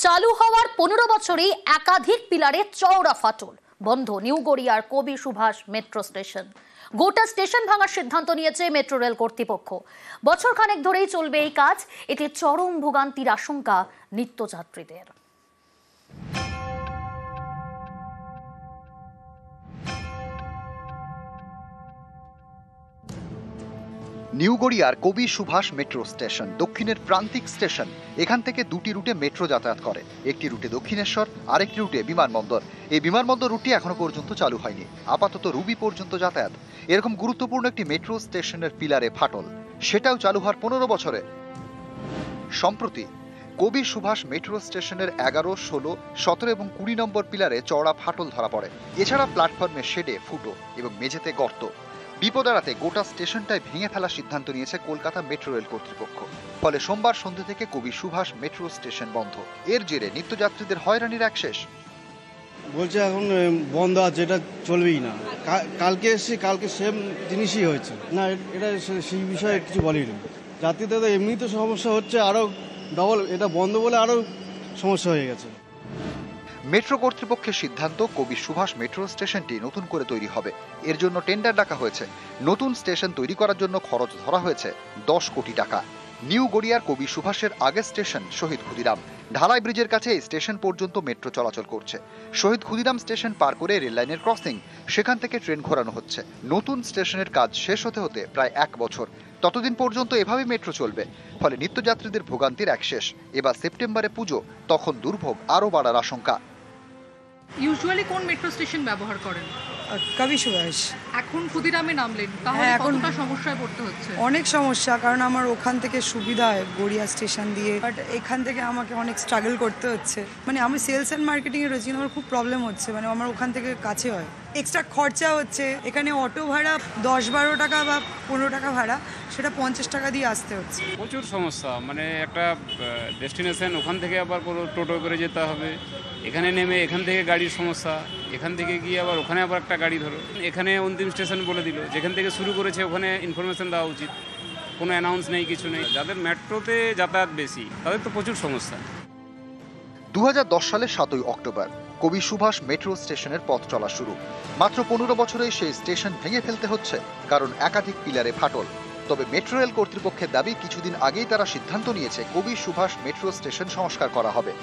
চালু হওয়ার 15 বছরেই একাধিক পিলারে চওড়া ফাটল। বন্ধ নিউ গড়িয়ার কবি সুভাষ মেট্রো স্টেশন। গোটা স্টেশন ভাঙার সিদ্ধান্ত নিয়েছে মেট্রো রেল কর্তৃপক্ষ। বছর খানেক ধরেই চলবে এই কাজ। এতে চরম ভোগান্তির আশঙ্কা নিত্যযাত্রীদের। নিউ গড়িয়ার কবি সুভাষ মেট্রো স্টেশন দক্ষিণের প্রান্তিক স্টেশন। এখান থেকে দুটি রুটে মেট্রো যাতায়াত করে, একটি রুটে দক্ষিণেশ্বর, আরেকটি রুটে বিমানবন্দর। এই বিমানবন্দর রুটটি এখনো পর্যন্ত চালু হয়নি, আপাতত রুবি পর্যন্ত যাতায়াত। এরকম গুরুত্বপূর্ণ একটি মেট্রো স্টেশনের পিলারে ফাটল, সেটাও চালু হওয়ার 15 বছরে। সম্প্রতি কবি সুভাষ মেট্রো স্টেশনের 11, 16, 17 এবং 20 নম্বর পিলারে চওড়া ফাটল ধরা পড়ে। এছাড়া প্ল্যাটফর্মের শেডে ফুটো এবং মেঝেতে গর্ত। বিপদ এড়াতে গোটা স্টেশনটাই ভেঙে ফেলার সিদ্ধান্ত নিয়েছে কলকাতা মেট্রো রেল কর্তৃপক্ষ। ফলে সোমবার সন্ধ্যে থেকে কবি সুভাষ মেট্রো স্টেশন বন্ধ। এর জেরে নিত্যযাত্রীদের হয়রানির এক শেষ। বলছে এখন বন্ধ আছে, এটা চলবেই না। কালকে এসেছি, কালকে সেম জিনিসই হয়েছে না, এটা সেই বিষয়ে কিছু বলিনি। যাত্রীদের এমনি তো সমস্যা হচ্ছে, আরও ডবল এটা বন্ধ বলে আরও সমস্যা হয়ে গেছে। মেট্রো কর্তৃপক্ষের সিদ্ধান্ত, কবি সুভাষ মেট্রো স্টেশনটি নতুন করে তৈরি হবে। এর জন্য টেন্ডার ডাকা হয়েছে। নতুন স্টেশন তৈরি করার জন্য খরচ ধরা হয়েছে 10 কোটি টাকা। নিউ গড়িয়ার কবি সুভাষের আগের স্টেশন শহীদ ক্ষুদিরাম। ঢালাই ব্রিজের কাছে এই স্টেশন পর্যন্ত মেট্রো চলাচল করছে। শহীদ ক্ষুদিরাম স্টেশন পার করে রেল লাইনের ক্রসিং, সেখান থেকে ট্রেন ঘোরানো হচ্ছে। নতুন স্টেশনের কাজ শেষ হতে হতে প্রায় 1 বছর। ততদিন পর্যন্ত এভাবে মেট্রো চলবে। ফলে নিত্যযাত্রীদের ভোগান্তির এক শেষ। এবার সেপ্টেম্বরে পুজো, তখন দুর্ভোগ আরও বাড়ার আশঙ্কা। ইউজুয়ালি কোন মেট্রো স্টেশন ব্যবহার করেন? কবি সুভাষ। এখন ক্ষুদিরামে নামলেন, তাহলে কতটা সমস্যায় পড়তে হচ্ছে? অনেক সমস্যা, কারণ আমার ওখান থেকে সুবিধা হয় গড়িয়া স্টেশন দিয়ে, বাট এখান থেকে আমাকে অনেক স্ট্রাগল করতে হচ্ছে। মানে আমি সেলস অ্যান্ড মার্কেটিং এ রয়েছি, আমার খুব প্রবলেম হচ্ছে। মানে আমার ওখান থেকে কাছে হয়, এক্সট্রা খরচা হচ্ছে। এখানে অটো ভাড়া 10-12 টাকা বা 15 টাকা ভাড়া, সেটা 50 টাকা দিয়ে আসতে হচ্ছে। প্রচুর সমস্যা। মানে একটা ডেস্টিনেশন, ওখান থেকে আবার কোনো টোটো করে যেতে হবে, এখানে নেমে এখান থেকে গাড়ির সমস্যা, এখান থেকে গিয়ে আবার ওখানে আবার একটা গাড়ি ধরো। এখানে অন্তিম স্টেশন বলে দিল, যেখান থেকে শুরু করেছে ওখানে ইনফরমেশন দেওয়া উচিত, কোনো অ্যানাউন্স নেই, কিছু নেই। যাদের মেট্রোতে যাতায়াত বেশি তাদের তো প্রচুর সমস্যা। 2010 সালের 7ই অক্টোবর কবি সুভাষ মেট্রো স্টেশনের পথ চলা শুরু। মাত্র 15 বছরেই সেই স্টেশন ভেঙে ফেলতে হচ্ছে, কারণ একাধিক পিলারে ফাটল। তবে মেট্রো রেল কর্তৃপক্ষের দাবি, কিছুদিন আগেই তারা সিদ্ধান্ত নিয়েছে কবি সুভাষ মেট্রো স্টেশন সংস্কার করা হবে।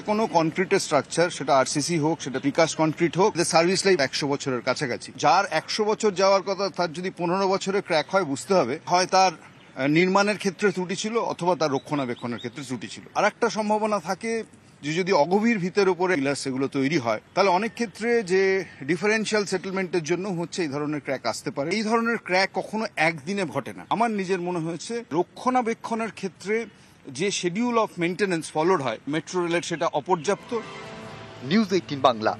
কোনো কনক্রিটের স্ট্রাকচার, সেটা আরসিসি হোক, সেটা বিকাশ কনক্রিট হোক, সার্ভিস লাইফ 100 বছরের কাছাকাছি। যার 100 বছর যাওয়ার কথা, তার যদি 15 বছরে ক্র্যাক হয়, বুঝতে হবে হয় তার নির্মাণের ক্ষেত্রে ত্রুটি ছিল, অথবা তার রক্ষণাবেক্ষণের ক্ষেত্রে ত্রুটি ছিল। আর একটা সম্ভাবনা থাকে যে যদি অগভীর ভিতের উপরে সেগুলো তৈরি হয়, তাহলে অনেক ক্ষেত্রে যে ডিফারেন্সিয়াল সেটেলমেন্টের জন্য হচ্ছে এই ধরনের ক্র্যাক আসতে পারে। এই ধরনের ক্র্যাক কখনো একদিনে ঘটে না। আমার নিজের মনে হয়েছে রক্ষণাবেক্ষণের ক্ষেত্রে যে শিডিউল অফ মেইনটেনেন্স ফলোড হয় মেট্রো রেলের, সেটা অপর্যাপ্ত। নিউজ 18 বাংলা।